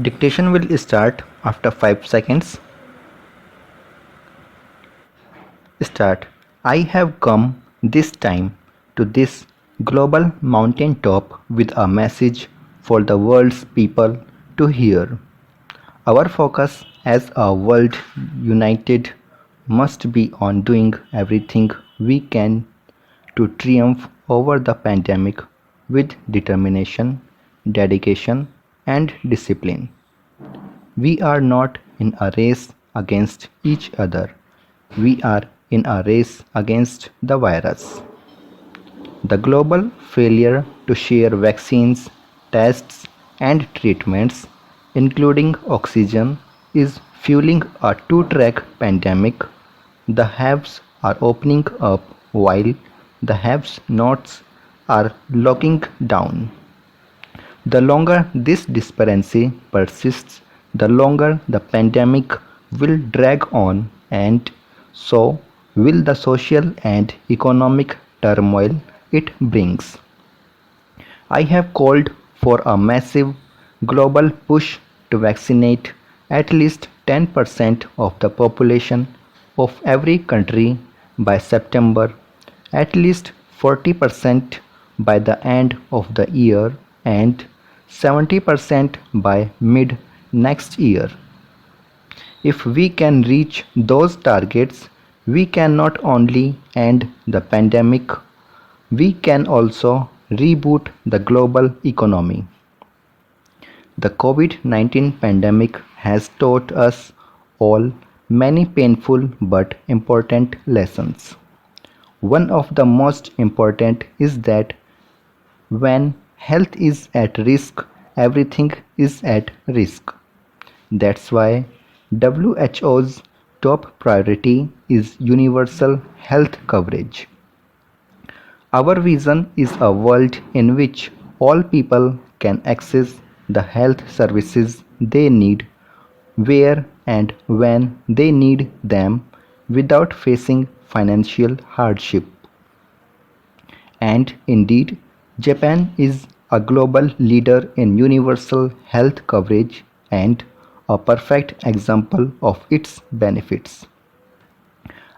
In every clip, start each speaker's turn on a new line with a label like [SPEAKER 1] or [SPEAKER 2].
[SPEAKER 1] Dictation will start after 5 seconds. Start. I have come this time to this global mountain top with a message for the world's people to hear. Our focus as a world united must be on doing everything we can to triumph over the pandemic with determination, dedication, and discipline. We are not in a race against each other. We are in a race against the virus. The global failure to share vaccines, tests, and treatments, including oxygen, is fueling a two-track pandemic. The haves are opening up while the have-nots are locking down. The longer this disparity persists, the longer the pandemic will drag on, and so will the social and economic turmoil it brings. I have called for a massive global push to vaccinate at least 10% of the population of every country by September, at least 40% by the end of the year, and 70% by mid next year. If we can reach those targets, we can not only end the pandemic, we can also reboot the global economy. The COVID-19 pandemic has taught us all many painful but important lessons. One of the most important is that when health is at risk, everything is at risk. That's why WHO's top priority is universal health coverage. Our vision is a world in which all people can access the health services they need where and when they need them without facing financial hardship. And indeed, Japan is a global leader in universal health coverage and a perfect example of its benefits.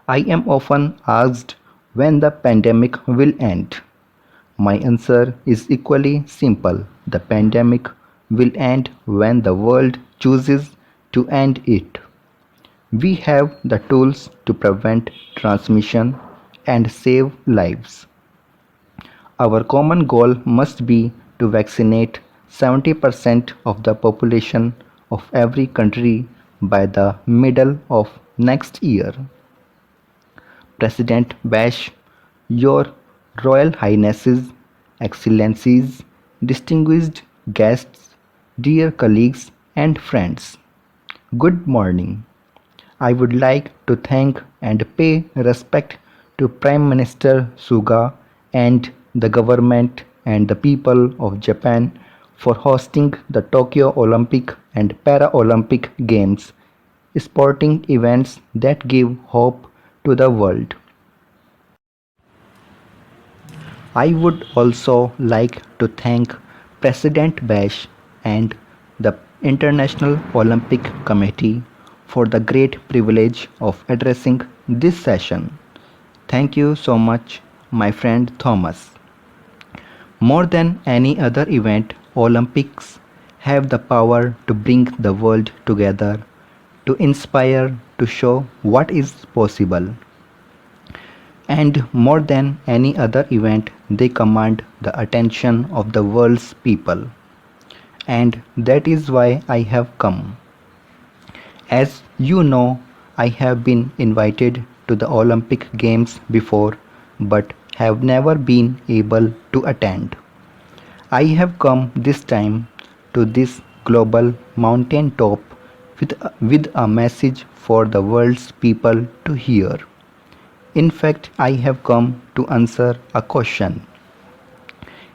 [SPEAKER 1] I am often asked when the pandemic will end. My answer is equally simple. The pandemic will end when the world chooses to end it. We have the tools to prevent transmission and save lives. Our common goal must be to vaccinate 70% of the population of every country by the middle of next year. President Bash, Your Royal Highnesses, Excellencies, distinguished guests, dear colleagues and friends, good morning. I would like to thank and pay respect to Prime Minister Suga and the government and the people of Japan for hosting the Tokyo Olympic and Paralympic Games, sporting events that give hope to the world. I would also like to thank President Bash and the International Olympic Committee for the great privilege of addressing this session. Thank you so much, my friend Thomas. More than any other event, Olympics have the power to bring the world together, to inspire, to show what is possible. And more than any other event, they command the attention of the world's people. And that is why I have come. As you know, I have been invited to the Olympic Games before but have never been able to attend. I have come this time to this global mountain top with a message for the world's people to hear. In fact, I have come to answer a question.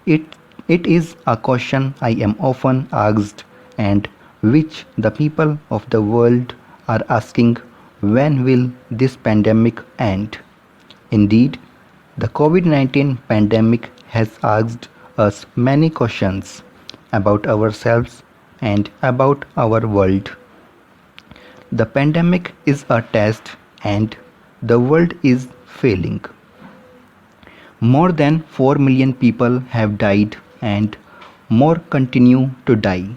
[SPEAKER 1] It, it is a question I am often asked and which the people of the world are asking: when will this pandemic end? Indeed, the COVID-19 pandemic has asked us many questions about ourselves and about our world. The pandemic is a test and the world is failing. More than 4 million people have died and more continue to die.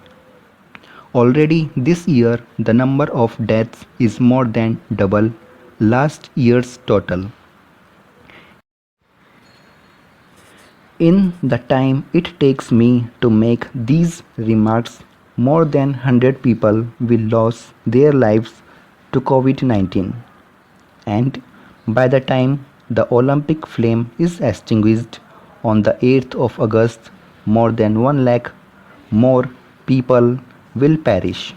[SPEAKER 1] Already this year, the number of deaths is more than double last year's total. In the time it takes me to make these remarks, more than 100 people will lose their lives to COVID 19. And by the time the Olympic flame is extinguished on the 8th of August, more than 1 lakh more people will perish.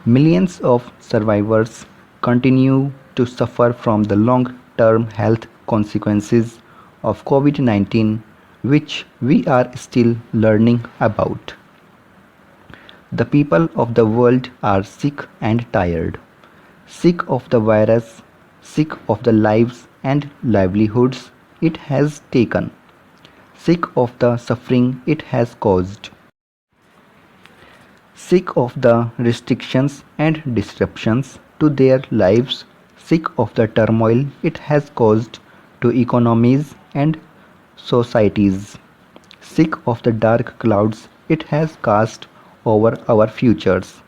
[SPEAKER 1] Millions of survivors continue to suffer from the long term health consequences of COVID 19, which we are still learning about. The people of the world are sick and tired, sick of the virus, sick of the lives and livelihoods it has taken, sick of the suffering it has caused, sick of the restrictions and disruptions to their lives, sick of the turmoil it has caused to economies and societies, sick of the dark clouds it has cast over our futures.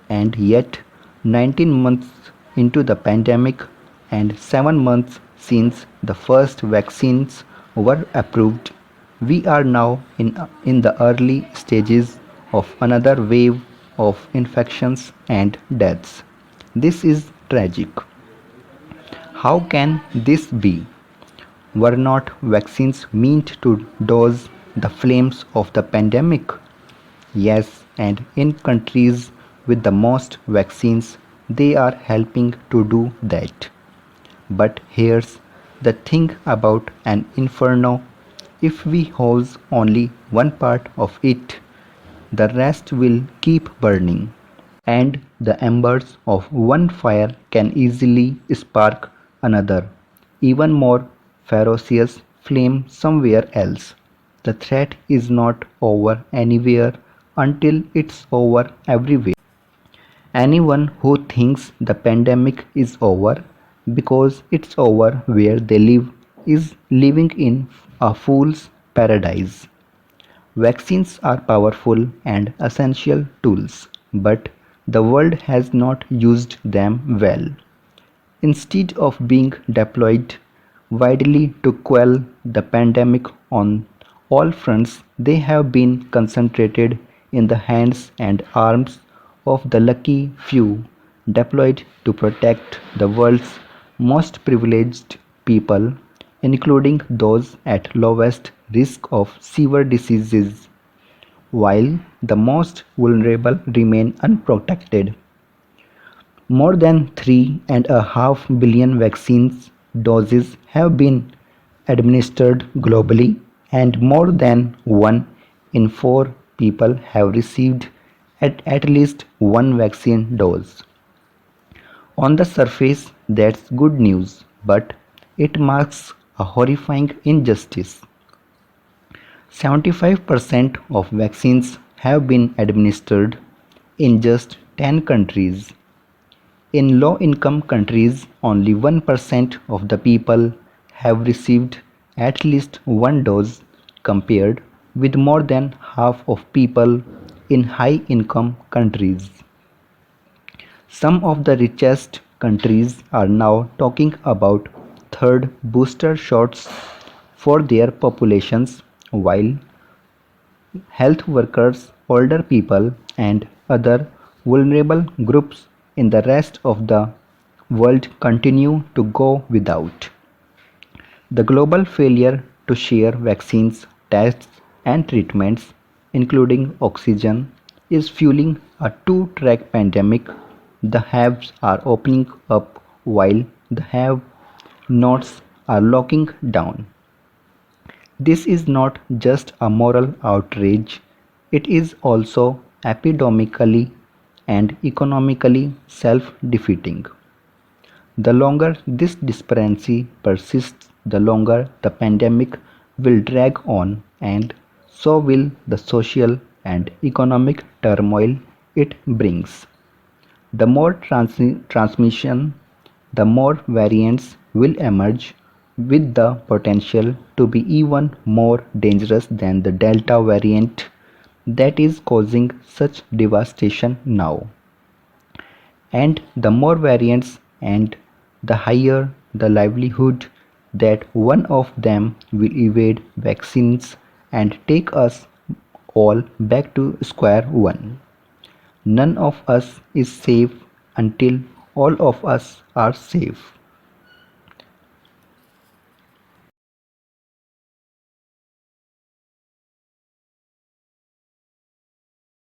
[SPEAKER 1] And yet, 19 months into the pandemic and 7 months since the first vaccines were approved, we are now in the early stages of another wave of infections and deaths. This is tragic. How can this be? Were not vaccines meant to douse the flames of the pandemic? Yes, and in countries with the most vaccines, they are helping to do that. But here's the thing about an inferno: if we hose only one part of it, the rest will keep burning, and the embers of one fire can easily spark another, even more ferocious flame somewhere else. The threat is not over anywhere until it's over everywhere. Anyone who thinks the pandemic is over because it's over where they live is living in a fool's paradise. Vaccines are powerful and essential tools, but the world has not used them well. Instead of being deployed widely to quell the pandemic on all fronts, they have been concentrated in the hands and arms of the lucky few deployed to protect the world's most privileged people, including those at lowest risk of severe diseases, while the most vulnerable remain unprotected. More than 3.5 billion vaccines doses have been administered globally, and more than 1 in 4 people have received at least one vaccine dose. On the surface, that's good news, but it marks a horrifying injustice. 75% of vaccines have been administered in just 10 countries. In low income countries, only 1% of the people have received at least one dose, compared with more than half of people in high income countries. Some of the richest countries are now talking about third booster shots for their populations, while health workers, older people, and other vulnerable groups in the rest of the world continue to go without. The global failure to share vaccines, tests, and treatments, including oxygen, is fueling a two track pandemic. The haves are opening up while the have nots are locking down. This is not just a moral outrage, it is also epidemically and economically self defeating. The longer this disparity persists, the longer the pandemic will drag on, and so will the social and economic turmoil it brings. The more transmission, the more variants will emerge with the potential to be even more dangerous than the Delta variant that is causing such devastation now. And the more variants and the higher the likelihood that one of them will evade vaccines and take us all back to square one. None of us is safe until all of us are safe.